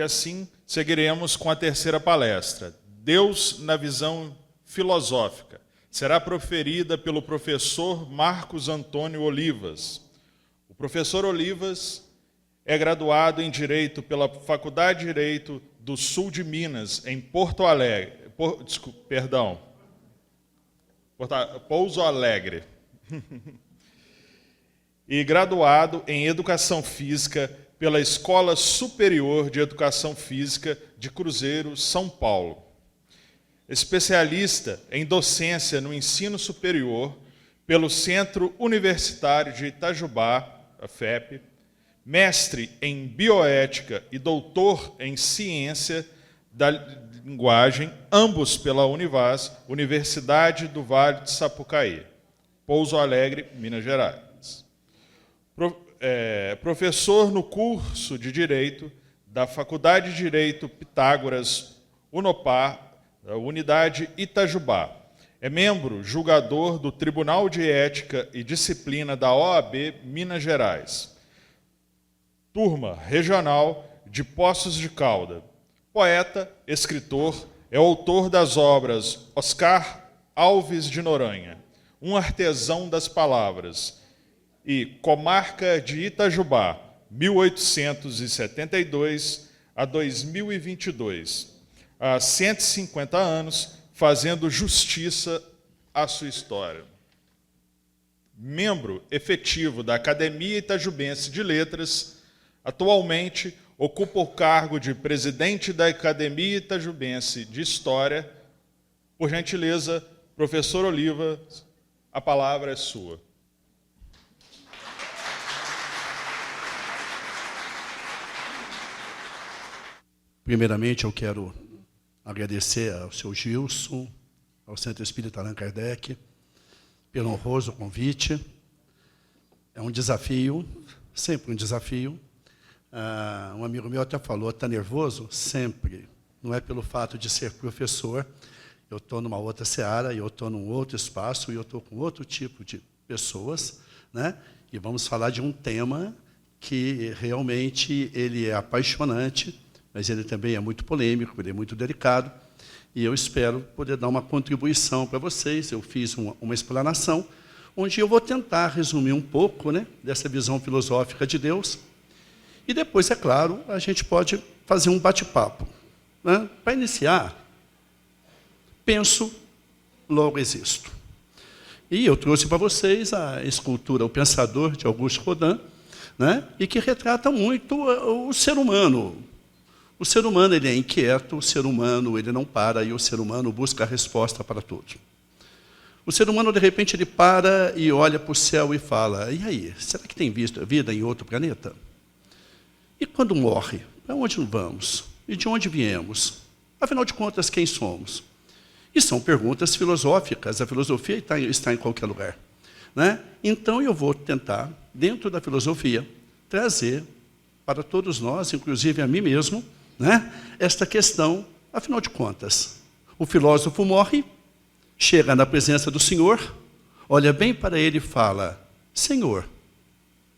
assim, seguiremos com a terceira palestra, Deus na visão filosófica. Será proferida pelo professor Marcos Antônio Olivas. O professor Olivas é graduado em Direito pela Faculdade de Direito do Sul de Minas, em Pouso Alegre. E graduado em Educação Física pela Escola Superior de Educação Física de Cruzeiro, São Paulo. Especialista em docência no ensino superior pelo Centro Universitário de Itajubá, a FEP, mestre em bioética e doutor em ciência da linguagem, ambos pela Univas, Universidade do Vale de Sapucaí, Pouso Alegre, Minas Gerais. Professor no curso de Direito da Faculdade de Direito Pitágoras, Unopar, da Unidade Itajubá. É membro julgador do Tribunal de Ética e Disciplina da OAB Minas Gerais. Turma Regional de Poços de Caldas. Poeta, escritor, é autor das obras Oscar Alves de Noronha, Um Artesão das Palavras, e Comarca de Itajubá, 1872 a 2022. Há 150 anos, fazendo justiça à sua história. Membro efetivo da Academia Itajubense de Letras, atualmente ocupa o cargo de presidente da Academia Itajubense de História. Por gentileza, professor Oliva, a palavra é sua. Primeiramente, eu quero agradecer ao seu Gilson, ao Centro Espírita Allan Kardec, pelo honroso convite. É um desafio, sempre um desafio. Um amigo meu até falou, está nervoso? Sempre. Não é pelo fato de ser professor. Eu estou numa outra seara, eu estou num outro espaço, e eu estou com outro tipo de pessoas, né? E vamos falar de um tema que realmente ele é apaixonante, mas ele também é muito polêmico, ele é muito delicado, e eu espero poder dar uma contribuição para vocês. Eu fiz uma explanação, onde eu vou tentar resumir um pouco, né, dessa visão filosófica de Deus, e depois, é claro, a gente pode fazer um bate-papo, né? Para iniciar, penso, logo existo. E eu trouxe para vocês a escultura O Pensador, de Auguste Rodin, né, e que retrata muito o ser humano. O ser humano ele é inquieto, o ser humano ele não para, e o ser humano busca a resposta para tudo. O ser humano, de repente, ele para e olha para o céu e fala, e aí, será que tem vida em outro planeta? E quando morre, para onde vamos? E de onde viemos? Afinal de contas, quem somos? E são perguntas filosóficas, a filosofia está em qualquer lugar, né? Então, eu vou tentar, dentro da filosofia, trazer para todos nós, inclusive a mim mesmo, né, esta questão, afinal de contas, o filósofo morre, chega na presença do Senhor, olha bem para ele e fala, Senhor,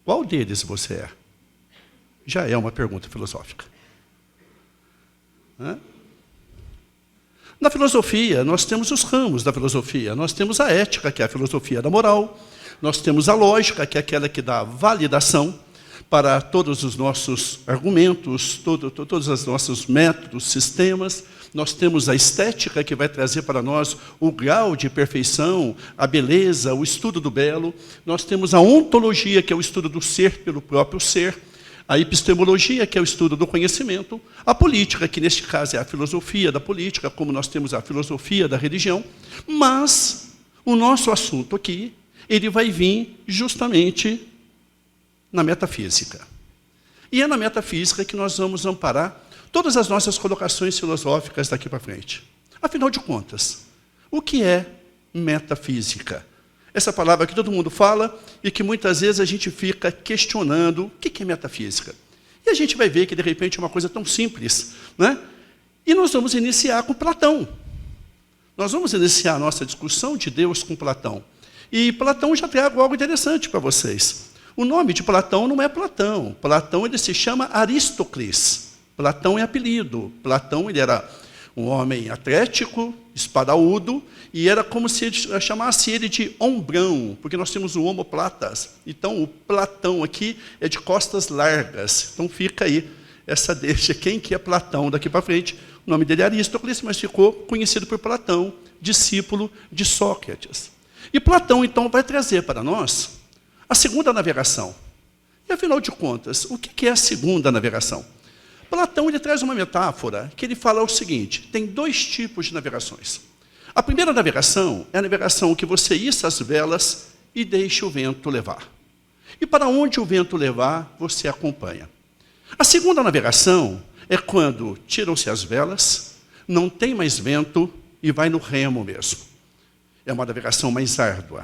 qual deles você é? Já é uma pergunta filosófica. Né? Na filosofia, nós temos os ramos da filosofia. Nós temos a ética, que é a filosofia da moral. Nós temos a lógica, que é aquela que dá validação para todos os nossos argumentos, todos os nossos métodos, sistemas. Nós temos a estética, que vai trazer para nós o grau de perfeição, a beleza, o estudo do belo. Nós temos a ontologia, que é o estudo do ser pelo próprio ser. A epistemologia, que é o estudo do conhecimento. A política, que neste caso é a filosofia da política, como nós temos a filosofia da religião. Mas o nosso assunto aqui, ele vai vir justamente na metafísica. E é na metafísica que nós vamos amparar todas as nossas colocações filosóficas daqui para frente. Afinal de contas, o que é metafísica? Essa palavra que todo mundo fala e que muitas vezes a gente fica questionando o que é metafísica. E a gente vai ver que, de repente, é uma coisa tão simples, né? E nós vamos iniciar com Platão. Nós vamos iniciar a nossa discussão de Deus com Platão. E Platão já trago algo interessante para vocês. O nome de Platão não é Platão. Platão ele se chama Aristócles. Platão é apelido. Platão ele era um homem atlético, espadaúdo, e era como se chamasse ele de ombrão, porque nós temos o omoplatas. Então, o Platão aqui é de costas largas. Então, fica aí essa deixa. Quem que é Platão daqui para frente? O nome dele é Aristóteles, mas ficou conhecido por Platão, discípulo de Sócrates. E Platão, então, vai trazer para nós a segunda navegação. E, afinal de contas, o que é a segunda navegação? Platão ele traz uma metáfora que ele fala o seguinte: tem dois tipos de navegações. A primeira navegação é a navegação que você issa as velas e deixa o vento levar. E para onde o vento levar, você acompanha. A segunda navegação é quando tiram-se as velas, não tem mais vento e vai no remo mesmo. É uma navegação mais árdua.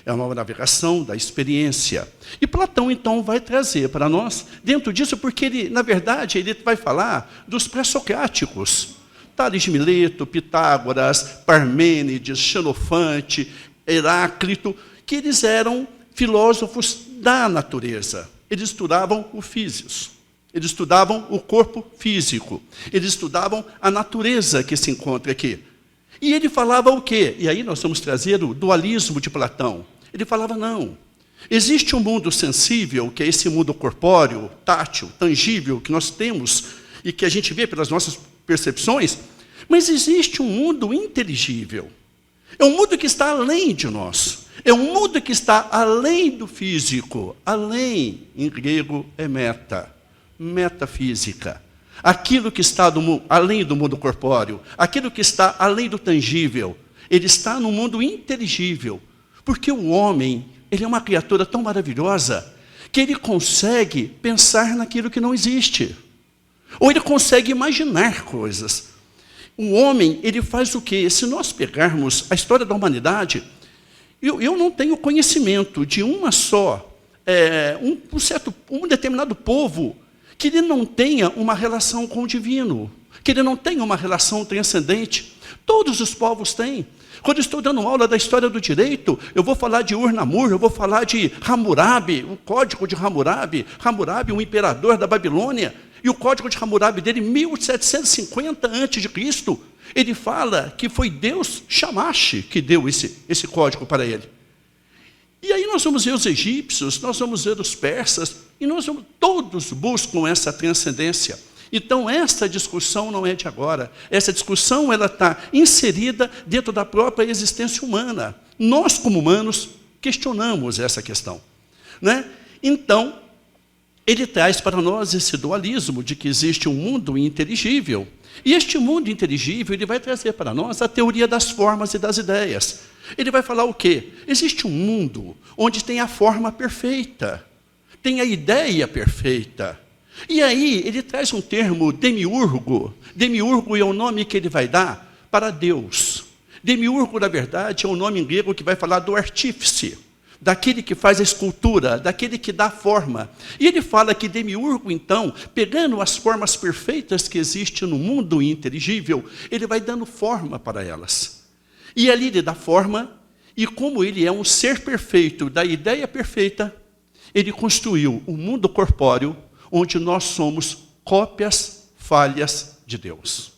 É uma navegação da experiência. E Platão, então, vai trazer para nós, dentro disso, porque ele, na verdade, ele vai falar dos pré-socráticos. Tales de Mileto, Pitágoras, Parmênides, Xenofante, Heráclito, que eles eram filósofos da natureza. Eles estudavam o físios. Eles estudavam o corpo físico. Eles estudavam a natureza que se encontra aqui. E ele falava o quê? E aí nós vamos trazer o dualismo de Platão. Ele falava, não, existe um mundo sensível, que é esse mundo corpóreo, tátil, tangível, que nós temos e que a gente vê pelas nossas percepções, mas existe um mundo inteligível. É um mundo que está além de nós. É um mundo que está além do físico. Além, em grego, é meta, metafísica. Aquilo que está além do mundo corpóreo, aquilo que está além do tangível, ele está no mundo inteligível. Porque o homem, ele é uma criatura tão maravilhosa que ele consegue pensar naquilo que não existe. Ou ele consegue imaginar coisas. O homem, ele faz o quê? Se nós pegarmos a história da humanidade, eu não tenho conhecimento de um determinado povo que ele não tenha uma relação com o divino, que ele não tenha uma relação transcendente. Todos os povos têm. Quando estou dando aula da história do direito, eu vou falar de Ur-Namur, eu vou falar de Hammurabi, o código de Hammurabi, Hammurabi, um imperador da Babilônia, e o código de Hammurabi dele, 1750 a.C., ele fala que foi Deus Shamash que deu esse código para ele. E aí nós vamos ver os egípcios, nós vamos ver os persas, e todos buscam essa transcendência. Então, essa discussão não é de agora. Essa discussão ela está inserida dentro da própria existência humana. Nós, como humanos, questionamos essa questão. Né? Então, ele traz para nós esse dualismo de que existe um mundo inteligível. E este mundo inteligível, ele vai trazer para nós a teoria das formas e das ideias. Ele vai falar o quê? Existe um mundo onde tem a forma perfeita, tem a ideia perfeita. E aí, ele traz um termo demiurgo. Demiurgo é o nome que ele vai dar para Deus. Demiurgo, na verdade, é o nome em grego que vai falar do artífice, daquele que faz a escultura, daquele que dá forma. E ele fala que demiurgo, então, pegando as formas perfeitas que existem no mundo inteligível, ele vai dando forma para elas. E ali ele dá forma, e como ele é um ser perfeito, da ideia perfeita, ele construiu um mundo corpóreo, onde nós somos cópias falhas de Deus.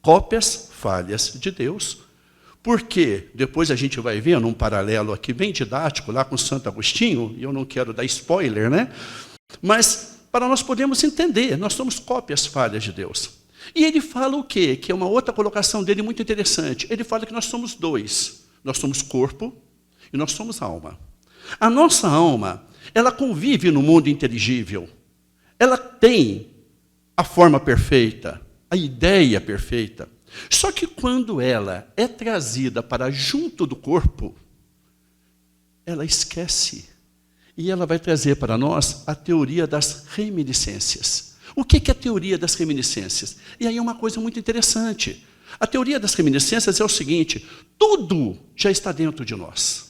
Cópias falhas de Deus, porque depois a gente vai ver num paralelo aqui bem didático, lá com Santo Agostinho, e eu não quero dar spoiler, né? Mas para nós podermos entender, nós somos cópias falhas de Deus. E ele fala o quê? Que é uma outra colocação dele muito interessante. Ele fala que nós somos dois. Nós somos corpo e nós somos alma. A nossa alma, ela convive no mundo inteligível. Ela tem a forma perfeita, a ideia perfeita. Só que quando ela é trazida para junto do corpo, ela esquece. E ela vai trazer para nós a teoria das reminiscências. O que é a teoria das reminiscências? E aí é uma coisa muito interessante. A teoria das reminiscências é o seguinte: tudo já está dentro de nós.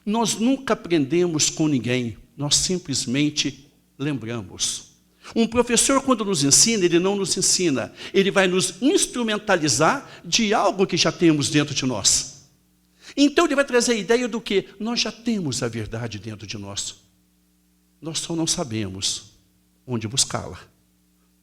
Nós nunca aprendemos com ninguém, nós simplesmente lembramos. Um professor, quando nos ensina, ele não nos ensina, ele vai nos instrumentalizar de algo que já temos dentro de nós. Então ele vai trazer a ideia do que nós já temos a verdade dentro de nós. Nós só não sabemos onde buscá-la.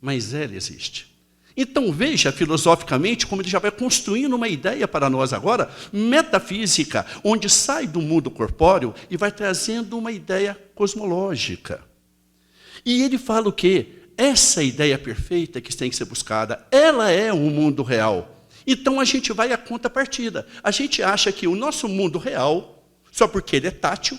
mas ela existe. Então veja filosoficamente como ele já vai construindo uma ideia para nós agora, metafísica, onde sai do mundo corpóreo e vai trazendo uma ideia cosmológica. E ele fala o quê? Essa ideia perfeita que tem que ser buscada, ela é um mundo real. Então a gente vai à contrapartida. A gente acha que o nosso mundo real, só porque ele é tátil,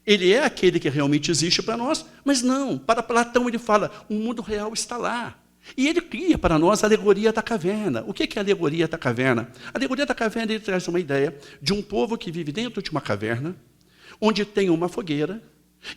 ele é aquele que realmente existe para nós, mas não. Para Platão ele fala, o mundo real está lá. E ele cria para nós a alegoria da caverna. O que é a alegoria da caverna? A alegoria da caverna ele traz uma ideia de um povo que vive dentro de uma caverna, onde tem uma fogueira,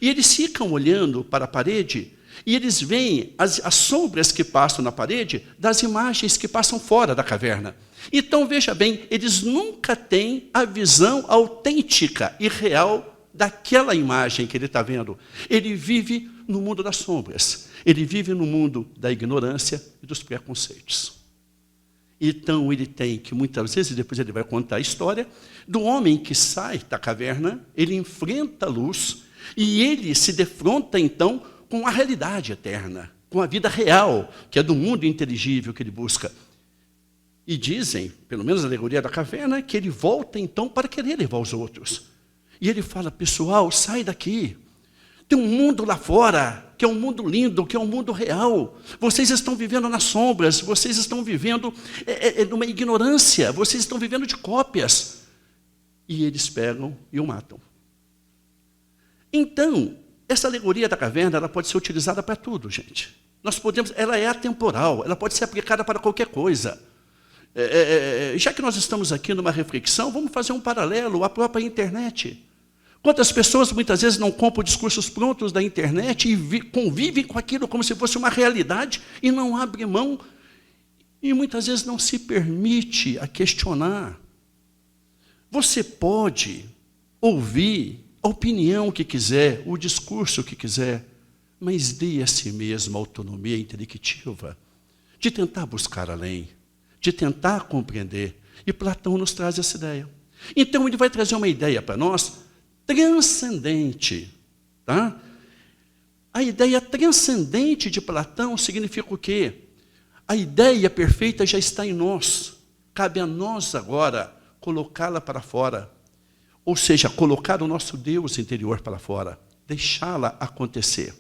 e eles ficam olhando para a parede, e eles veem as sombras que passam na parede das imagens que passam fora da caverna. Então, veja bem, eles nunca têm a visão autêntica e real daquela imagem que ele está vendo. Ele vive no mundo das sombras. Ele vive no mundo da ignorância e dos preconceitos. Então, ele tem que, muitas vezes, depois ele vai contar a história, do homem que sai da caverna, ele enfrenta a luz, e ele se defronta, então, com a realidade eterna, com a vida real, que é do mundo inteligível que ele busca. E dizem, pelo menos a alegoria da caverna, que ele volta, então, para querer levar os outros. E ele fala, pessoal, sai daqui. Tem um mundo lá fora, que é um mundo lindo, que é um mundo real. Vocês estão vivendo nas sombras, vocês estão vivendo numa ignorância, vocês estão vivendo de cópias. E eles pegam e o matam. Então, essa alegoria da caverna ela pode ser utilizada para tudo, gente. Ela é atemporal, ela pode ser aplicada para qualquer coisa. Já que nós estamos aqui numa reflexão, vamos fazer um paralelo à própria internet. Quantas pessoas muitas vezes não compram discursos prontos da internet e convivem com aquilo como se fosse uma realidade e não abrem mão e muitas vezes não se permite a questionar. Você pode ouvir a opinião que quiser, o discurso que quiser, mas dê a si mesmo a autonomia intelectiva de tentar buscar além, de tentar compreender. E Platão nos traz essa ideia. Então ele vai trazer uma ideia para nós transcendente. Tá? A ideia transcendente de Platão significa o quê? A ideia perfeita já está em nós. Cabe a nós agora colocá-la para fora. Ou seja, colocar o nosso Deus interior para fora. Deixá-la acontecer.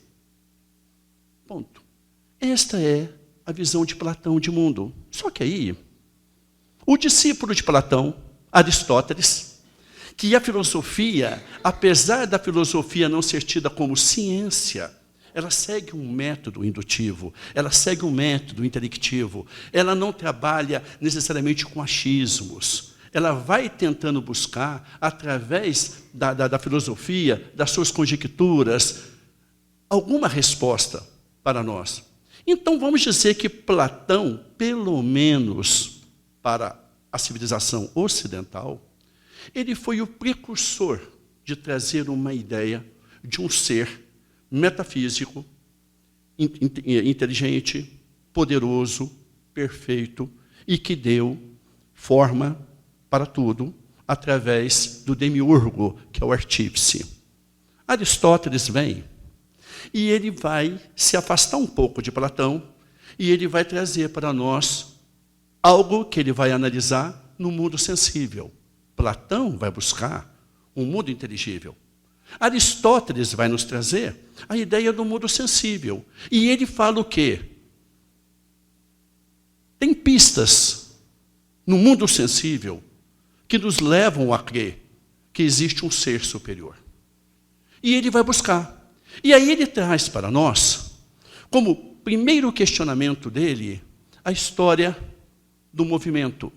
Ponto. Esta é a visão de Platão de mundo. Só que aí, o discípulo de Platão, Aristóteles, que a filosofia, apesar da filosofia não ser tida como ciência, ela segue um método indutivo, ela segue um método intelectivo, ela não trabalha necessariamente com achismos, ela vai tentando buscar, através da filosofia, das suas conjecturas, alguma resposta para nós. Então vamos dizer que Platão, pelo menos para a civilização ocidental, ele foi o precursor de trazer uma ideia de um ser metafísico, inteligente, poderoso, perfeito, e que deu forma para tudo através do demiurgo, que é o artífice. Aristóteles vem e ele vai se afastar um pouco de Platão e ele vai trazer para nós algo que ele vai analisar no mundo sensível. Platão vai buscar um mundo inteligível. Aristóteles vai nos trazer a ideia do mundo sensível. E ele fala o quê? Tem pistas no mundo sensível que nos levam a crer que existe um ser superior. E ele vai buscar. E aí ele traz para nós, como primeiro questionamento dele, a história do movimento.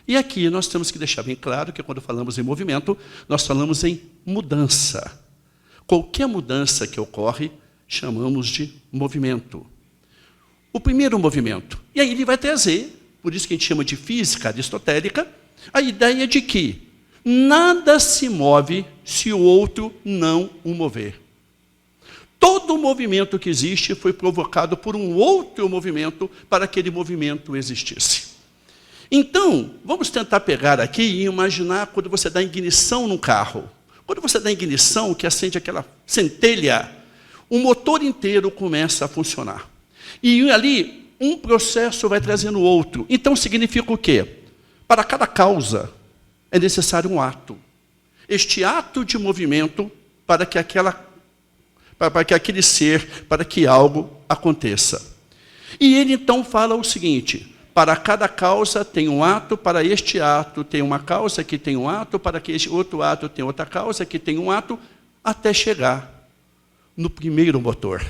E aqui nós temos que deixar bem claro que quando falamos em movimento, nós falamos em mudança. Qualquer mudança que ocorre, chamamos de movimento. O primeiro movimento. E aí ele vai trazer, por isso que a gente chama de física aristotélica, a ideia de que nada se move se o outro não o mover. Todo movimento que existe foi provocado por um outro movimento para que aquele movimento existisse. Então, vamos tentar pegar aqui e imaginar quando você dá ignição num carro. Quando você dá ignição, que acende aquela centelha, o motor inteiro começa a funcionar. E ali, um processo vai trazendo outro. Então, significa o quê? Para cada causa, é necessário um ato. Este ato de movimento para que aquele ser, para que algo aconteça. E ele então fala o seguinte: para cada causa tem um ato, para este ato tem uma causa que tem um ato, para que este outro ato tem outra causa que tem um ato, até chegar no primeiro motor.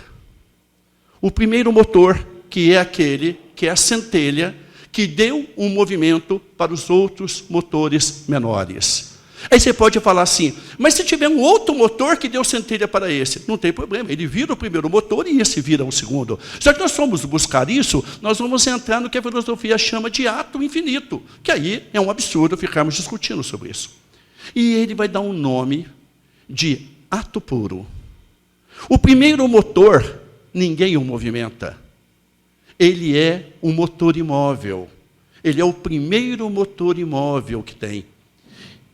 O primeiro motor, que é aquele, que é a centelha, que deu um movimento para os outros motores menores. Aí você pode falar assim, mas se tiver um outro motor que deu centelha para esse, não tem problema, ele vira o primeiro motor e esse vira o segundo. Só que nós formos buscar isso, nós vamos entrar no que a filosofia chama de ato infinito, que aí é um absurdo ficarmos discutindo sobre isso. E ele vai dar um nome de ato puro. O primeiro motor, ninguém o movimenta. Ele é um motor imóvel. Ele é o primeiro motor imóvel que tem.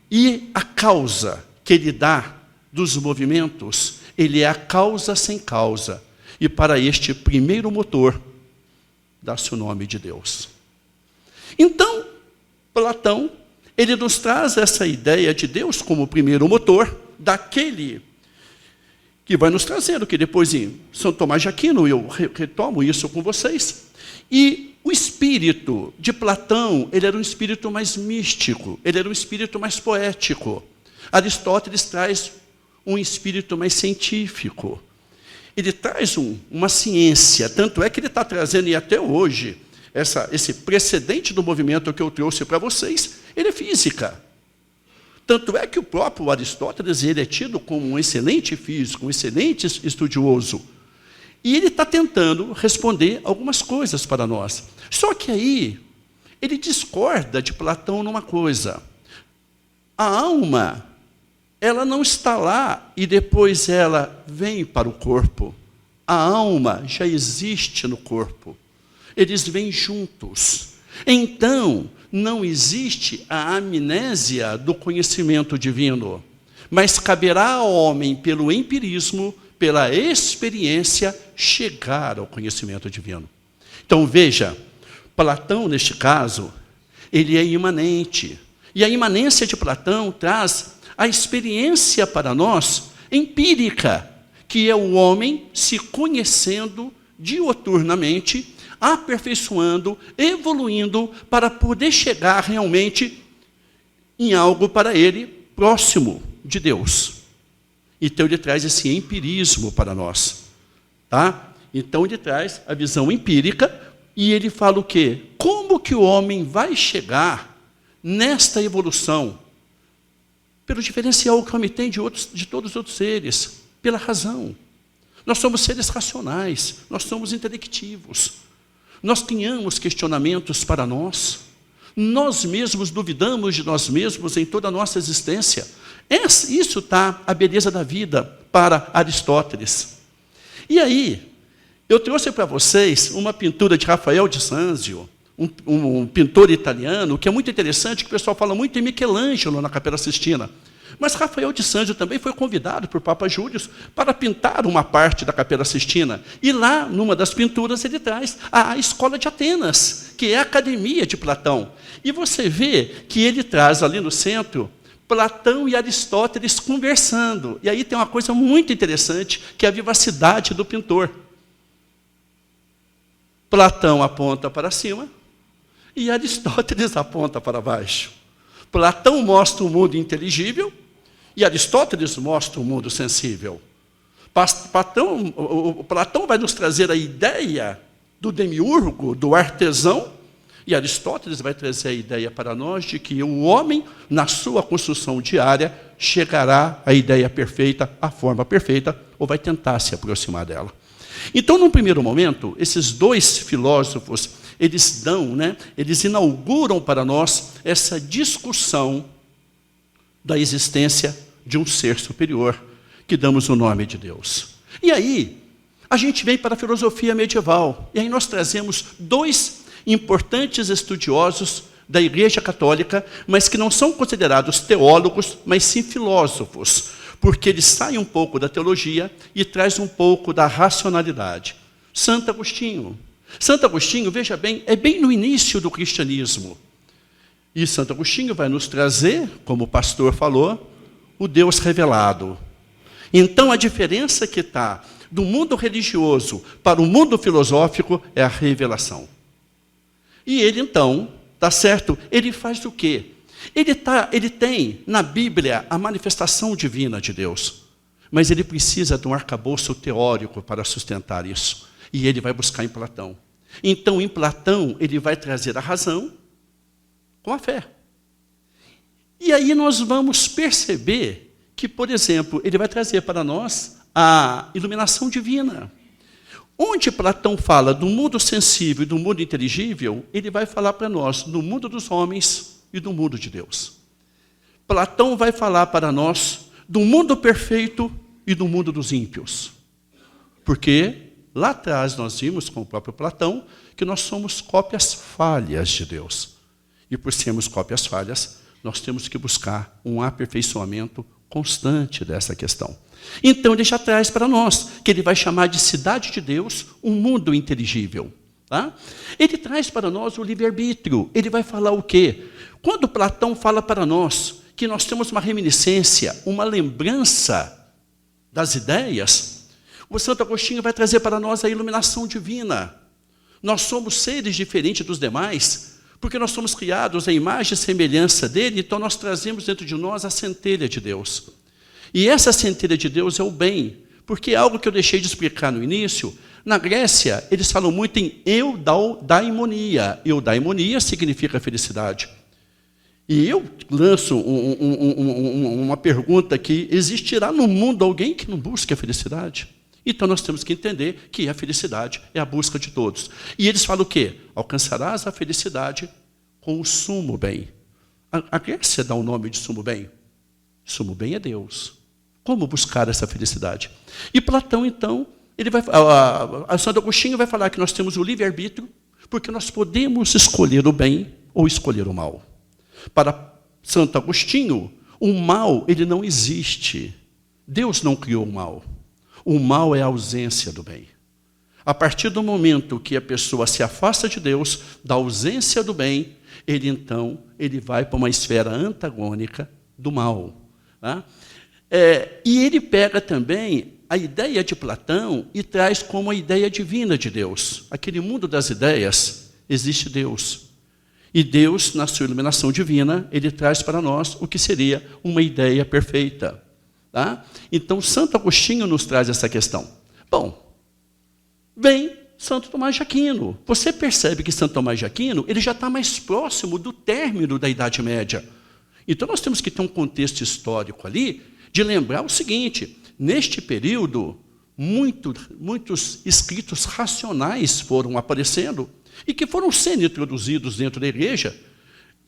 E a causa que ele dá dos movimentos, ele é a causa sem causa. E para este primeiro motor, dá-se o nome de Deus. Então, Platão, ele nos traz essa ideia de Deus como o primeiro motor, daquele que vai nos trazer, o que depois em São Tomás de Aquino, eu retomo isso com vocês. E o espírito de Platão, ele era um espírito mais místico, ele era um espírito mais poético. Aristóteles traz um espírito mais científico. Ele traz uma ciência, tanto é que ele está trazendo, e até hoje, esse precedente do movimento que eu trouxe para vocês, ele é física. Tanto é que o próprio Aristóteles, ele é tido como um excelente físico, um excelente estudioso. E ele está tentando responder algumas coisas para nós. Só que aí, ele discorda de Platão numa coisa. A alma, ela não está lá e depois ela vem para o corpo. A alma já existe no corpo. Eles vêm juntos. Então, não existe a amnésia do conhecimento divino, mas caberá ao homem, pelo empirismo, pela experiência, chegar ao conhecimento divino. Então, veja, Platão, neste caso, ele é imanente. E a imanência de Platão traz a experiência para nós, empírica, que é o homem se conhecendo dioturnamente, aperfeiçoando, evoluindo, para poder chegar realmente em algo para ele próximo de Deus. Então ele traz esse empirismo para nós. Tá? Então ele traz a visão empírica e ele fala o quê? Como que o homem vai chegar nesta evolução? Pelo diferencial que o homem tem de todos os outros seres, pela razão. Nós somos seres racionais, nós somos intelectivos. Nós tenhamos questionamentos para nós. Nós mesmos duvidamos de nós mesmos em toda a nossa existência. Isso está a beleza da vida para Aristóteles. E aí, eu trouxe para vocês uma pintura de Rafael de Sanzio, um pintor italiano, que é muito interessante, que o pessoal fala muito em Michelangelo na Capela Sistina. Mas Rafael de Sanzio também foi convidado por Papa Júlio para pintar uma parte da Capela Sistina. E lá, numa das pinturas, ele traz a Escola de Atenas, que é a academia de Platão. E você vê que ele traz ali no centro Platão e Aristóteles conversando. E aí tem uma coisa muito interessante, que é a vivacidade do pintor. Platão aponta para cima e Aristóteles aponta para baixo. Platão mostra o mundo inteligível e Aristóteles mostra o mundo sensível. Platão vai nos trazer a ideia do demiurgo, do artesão, e Aristóteles vai trazer a ideia para nós de que o homem, na sua construção diária, chegará à ideia perfeita, à forma perfeita, ou vai tentar se aproximar dela. Então, num primeiro momento, esses dois filósofos, eles inauguram para nós essa discussão da existência de um ser superior, que damos o nome de Deus. E aí, a gente vem para a filosofia medieval, e aí nós trazemos dois importantes estudiosos da Igreja Católica, mas que não são considerados teólogos, mas sim filósofos, porque eles saem um pouco da teologia e trazem um pouco da racionalidade. Santo Agostinho, Santo Agostinho, veja bem, é bem no início do cristianismo. E Santo Agostinho vai nos trazer, como o pastor falou, o Deus revelado. Então, a diferença que está do mundo religioso para o mundo filosófico é a revelação. E ele, então, tá certo? Ele faz o quê? Ele tem na Bíblia a manifestação divina de Deus, mas ele precisa de um arcabouço teórico para sustentar isso. E ele vai buscar em Platão. Então, em Platão, ele vai trazer a razão com a fé. E aí nós vamos perceber que, por exemplo, ele vai trazer para nós a iluminação divina. Onde Platão fala do mundo sensível e do mundo inteligível, ele vai falar para nós do mundo dos homens e do mundo de Deus. Platão vai falar para nós do mundo perfeito e do mundo dos ímpios. Porque lá atrás nós vimos com o próprio Platão que nós somos cópias falhas de Deus. E por sermos cópias falhas, nós temos que buscar um aperfeiçoamento constante dessa questão. Então ele já traz para nós que ele vai chamar de cidade de Deus um mundo inteligível. Tá? Ele traz para nós o livre-arbítrio. Ele vai falar o quê? Quando Platão fala para nós que nós temos uma reminiscência, uma lembrança das ideias, o Santo Agostinho vai trazer para nós a iluminação divina. Nós somos seres diferentes dos demais, porque nós somos criados à imagem e semelhança dele, então nós trazemos dentro de nós a centelha de Deus. E essa centelha de Deus é o bem, porque é algo que eu deixei de explicar no início. Na Grécia, eles falam muito em eudaimonia. Eudaimonia significa felicidade. E eu lanço uma pergunta aqui: existirá no mundo alguém que não busque a felicidade? Então nós temos que entender que a felicidade é a busca de todos. E eles falam o quê? Alcançarás a felicidade com o sumo bem. A Grécia dá o nome de sumo bem. Sumo bem é Deus. Como buscar essa felicidade? E Platão, então, Santo Agostinho vai falar que nós temos o livre-arbítrio, porque nós podemos escolher o bem ou escolher o mal. Para Santo Agostinho, o mal ele não existe. Deus não criou o mal. O mal é a ausência do bem. A partir do momento que a pessoa se afasta de Deus, da ausência do bem, ele vai para uma esfera antagônica do mal. Tá? E ele pega também a ideia de Platão e traz como a ideia divina de Deus. Aquele mundo das ideias, existe Deus. E Deus, na sua iluminação divina, ele traz para nós o que seria uma ideia perfeita. Tá? Então, Santo Agostinho nos traz essa questão. Bom, vem Santo Tomás de Aquino. Você percebe que Santo Tomás de Aquino ele já está mais próximo do término da Idade Média. Então, nós temos que ter um contexto histórico ali de lembrar o seguinte: neste período, muitos escritos racionais foram aparecendo e que foram sendo introduzidos dentro da igreja,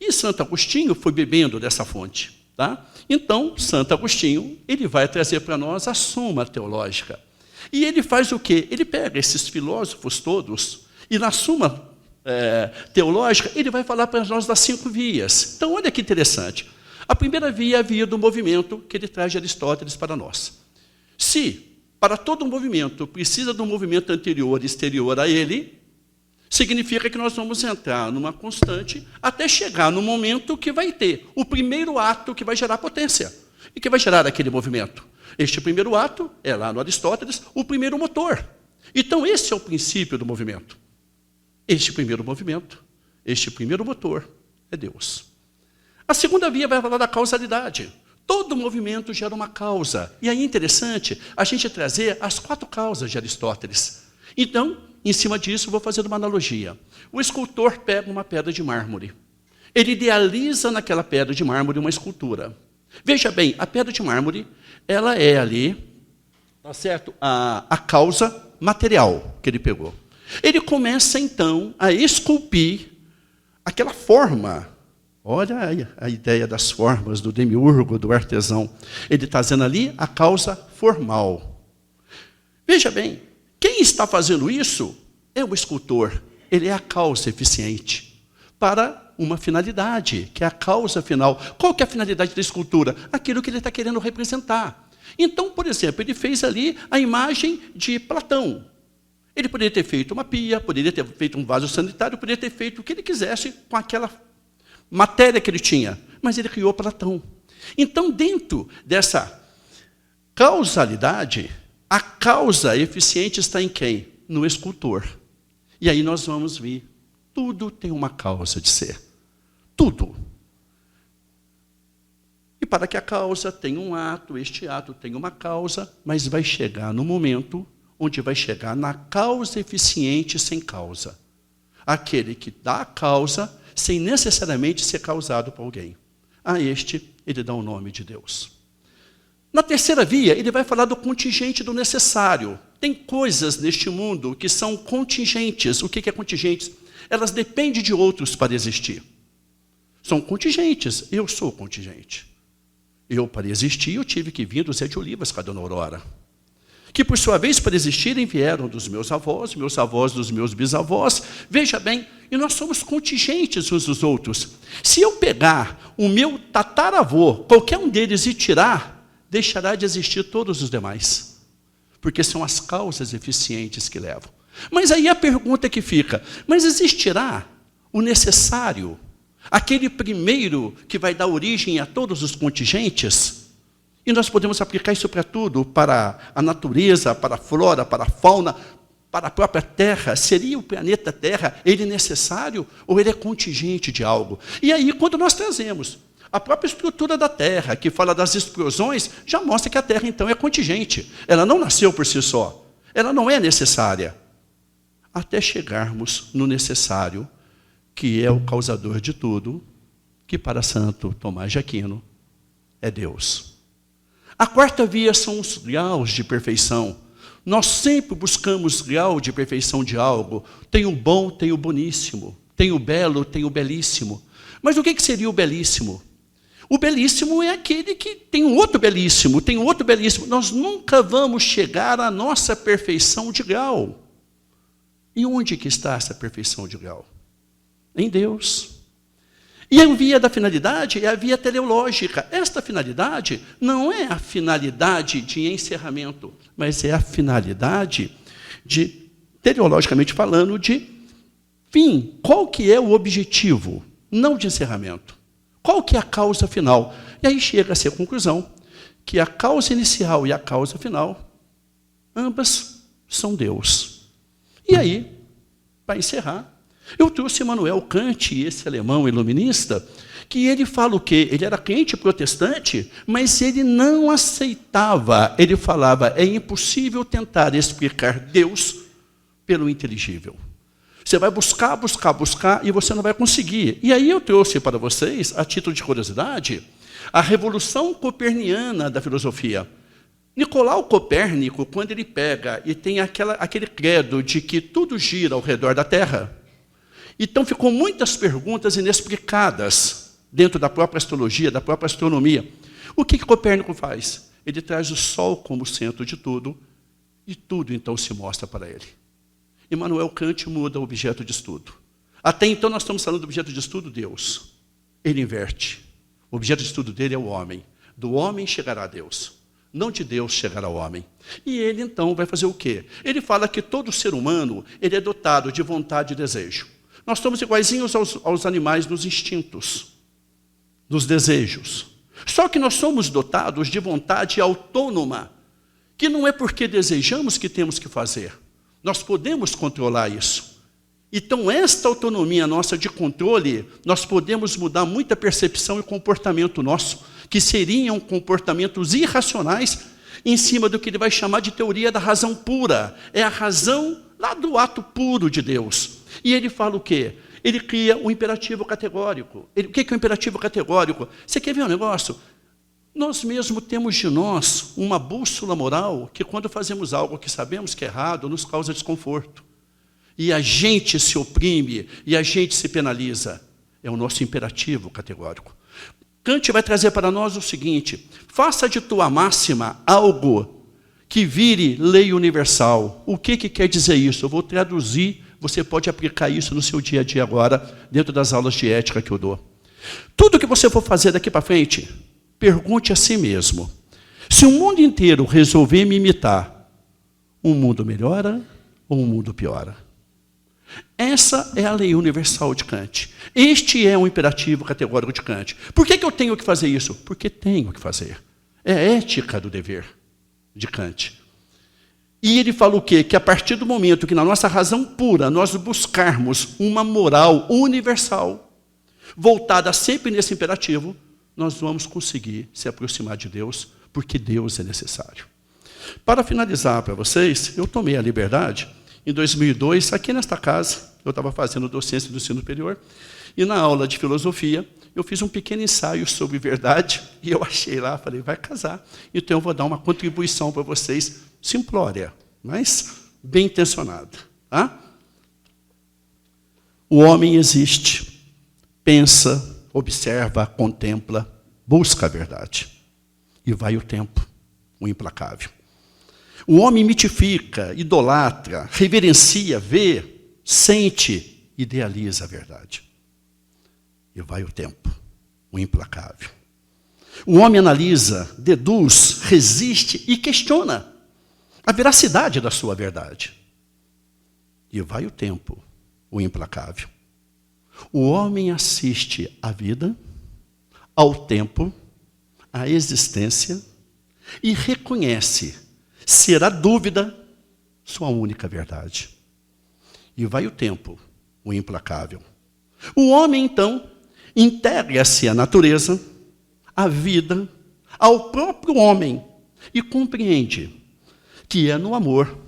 e Santo Agostinho foi bebendo dessa fonte. Tá? Então, Santo Agostinho ele vai trazer para nós a Suma Teológica. E ele faz o quê? Ele pega esses filósofos todos e na Suma Teológica ele vai falar para nós das 5 vias. Então, olha que interessante. A primeira via é a via do movimento que ele traz de Aristóteles para nós. Se para todo movimento precisa de um movimento anterior e exterior a ele, significa que nós vamos entrar numa constante até chegar no momento que vai ter o primeiro ato que vai gerar potência e que vai gerar aquele movimento. Este primeiro ato é, lá no Aristóteles, o primeiro motor. Então, esse é o princípio do movimento. Este primeiro movimento, este primeiro motor é Deus. A segunda via vai falar da causalidade. Todo movimento gera uma causa. E aí é interessante a gente trazer as 4 causas de Aristóteles. Então, em cima disso, vou fazer uma analogia. O escultor pega uma pedra de mármore. Ele idealiza naquela pedra de mármore uma escultura. Veja bem, a pedra de mármore, ela é ali, tá certo? A causa material que ele pegou. Ele começa, então, a esculpir aquela forma. Olha a ideia das formas do demiurgo, do artesão. Ele está dizendo ali a causa formal. Veja bem, quem está fazendo isso é o escultor. Ele é a causa eficiente para uma finalidade, que é a causa final. Qual que é a finalidade da escultura? Aquilo que ele está querendo representar. Então, por exemplo, ele fez ali a imagem de Platão. Ele poderia ter feito uma pia, poderia ter feito um vaso sanitário, poderia ter feito o que ele quisesse com aquela matéria que ele tinha, mas ele criou Platão. Então, dentro dessa causalidade, a causa eficiente está em quem? No escultor. E aí nós vamos ver, tudo tem uma causa de ser. Tudo. E para que a causa tenha um ato, este ato tem uma causa, mas vai chegar no momento onde vai chegar na causa eficiente sem causa. Aquele que dá a causa sem necessariamente ser causado por alguém. A este, ele dá o nome de Deus. Na terceira via, ele vai falar do contingente do necessário. Tem coisas neste mundo que são contingentes. O que é contingentes? Elas dependem de outros para existir. São contingentes. Eu sou contingente. Eu, para existir, eu tive que vir do Zé de Olivas com a Dona Aurora. Que, por sua vez, para existirem, vieram dos meus avós dos meus bisavós. Veja bem, e nós somos contingentes uns dos outros. Se eu pegar o meu tataravô, qualquer um deles, e tirar, deixará de existir todos os demais. Porque são as causas eficientes que levam. Mas aí a pergunta que fica, mas existirá o necessário, aquele primeiro que vai dar origem a todos os contingentes? E nós podemos aplicar isso para tudo, para a natureza, para a flora, para a fauna, para a própria Terra. Seria o planeta Terra, ele necessário ou ele é contingente de algo? E aí, quando nós trazemos a própria estrutura da Terra, que fala das explosões, já mostra que a Terra, então, é contingente. Ela não nasceu por si só. Ela não é necessária. Até chegarmos no necessário, que é o causador de tudo, que para Santo Tomás de Aquino é Deus. A quarta via são os graus de perfeição. Nós sempre buscamos grau de perfeição de algo. Tem o bom, tem o boníssimo. Tem o belo, tem o belíssimo. Mas o que seria o belíssimo? O belíssimo é aquele que tem um outro belíssimo, tem um outro belíssimo. Nós nunca vamos chegar à nossa perfeição de grau. E onde que está essa perfeição de grau? Em Deus. E a via da finalidade é a via teleológica. Esta finalidade não é a finalidade de encerramento, mas é a finalidade de, teleologicamente falando, de fim. Qual que é o objetivo? Não de encerramento. Qual que é a causa final? E aí chega-se à conclusão que a causa inicial e a causa final, ambas são Deus. E aí, para encerrar, eu trouxe Immanuel Kant, esse alemão iluminista, que ele fala o quê? Ele era crente protestante, mas ele não aceitava. Ele falava, é impossível tentar explicar Deus pelo inteligível. Você vai buscar, buscar, buscar, e você não vai conseguir. E aí eu trouxe para vocês, a título de curiosidade, a revolução coperniana da filosofia. Nicolau Copérnico, quando ele pega e tem aquele credo de que tudo gira ao redor da Terra, então ficou muitas perguntas inexplicadas dentro da própria astrologia, da própria astronomia. O que Copérnico faz? Ele traz o Sol como centro de tudo, e tudo então se mostra para ele. Immanuel Kant muda o objeto de estudo. Até então nós estamos falando do objeto de estudo, Deus. Ele inverte. O objeto de estudo dele é o homem. Do homem chegará a Deus. Não de Deus chegará ao homem. E ele então vai fazer o quê? Ele fala que todo ser humano ele é dotado de vontade e desejo. Nós somos iguaizinhos aos animais nos instintos, nos desejos. Só que nós somos dotados de vontade autônoma, que não é porque desejamos que temos que fazer. Nós podemos controlar isso. Então, esta autonomia nossa de controle, nós podemos mudar muita percepção e comportamento nosso, que seriam comportamentos irracionais, em cima do que ele vai chamar de teoria da razão pura. É a razão lá do ato puro de Deus. E ele fala o quê? Ele cria um imperativo categórico. O que é o imperativo categórico? Você quer ver um negócio? Nós mesmos temos de nós uma bússola moral que quando fazemos algo que sabemos que é errado, nos causa desconforto. E a gente se oprime, e a gente se penaliza. É o nosso imperativo categórico. Kant vai trazer para nós o seguinte, faça de tua máxima algo que vire lei universal. O que quer dizer isso? Eu vou traduzir, você pode aplicar isso no seu dia a dia agora, dentro das aulas de ética que eu dou. Tudo que você for fazer daqui para frente, pergunte a si mesmo, se o mundo inteiro resolver me imitar, o mundo melhora ou o mundo piora. Essa é a lei universal de Kant. Este é um imperativo categórico de Kant. Por que eu tenho que fazer isso? Porque tenho que fazer. É a ética do dever de Kant. E ele fala o quê? Que a partir do momento que na nossa razão pura nós buscarmos uma moral universal, voltada sempre nesse imperativo, nós vamos conseguir se aproximar de Deus, porque Deus é necessário. Para finalizar para vocês, eu tomei a liberdade, em 2002, aqui nesta casa, eu estava fazendo docência do ensino superior, e na aula de filosofia, eu fiz um pequeno ensaio sobre verdade, e eu achei lá, falei, vai casar, então eu vou dar uma contribuição para vocês, simplória, mas bem intencionada. Tá? O homem existe, pensa, observa, contempla, busca a verdade. E vai o tempo, o implacável. O homem mitifica, idolatra, reverencia, vê, sente, idealiza a verdade. E vai o tempo, o implacável. O homem analisa, deduz, resiste e questiona a veracidade da sua verdade. E vai o tempo, o implacável. O homem assiste à vida, ao tempo, à existência e reconhece ser a dúvida sua única verdade. E vai o tempo, o implacável. O homem, então, integra-se à natureza, à vida, ao próprio homem e compreende que é no amor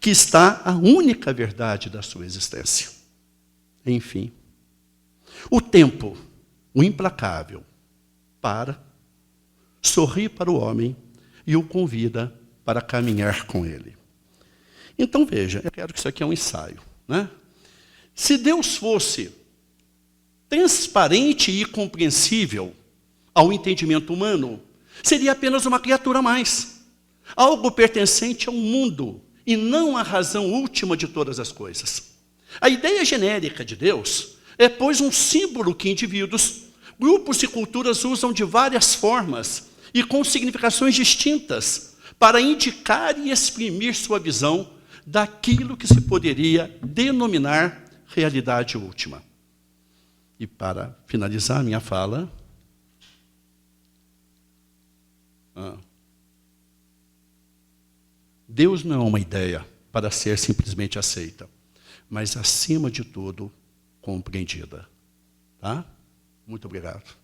que está a única verdade da sua existência. Enfim, o tempo, o implacável, sorri para o homem e o convida para caminhar com ele. Então, veja, eu quero que isso aqui é um ensaio. Né? Se Deus fosse transparente e compreensível ao entendimento humano, seria apenas uma criatura a mais, algo pertencente ao mundo e não à razão última de todas as coisas. A ideia genérica de Deus é, pois, um símbolo que indivíduos, grupos e culturas usam de várias formas e com significações distintas para indicar e exprimir sua visão daquilo que se poderia denominar realidade última. E para finalizar minha fala, Deus não é uma ideia para ser simplesmente aceita, mas, acima de tudo, compreendida. Tá? Muito obrigado.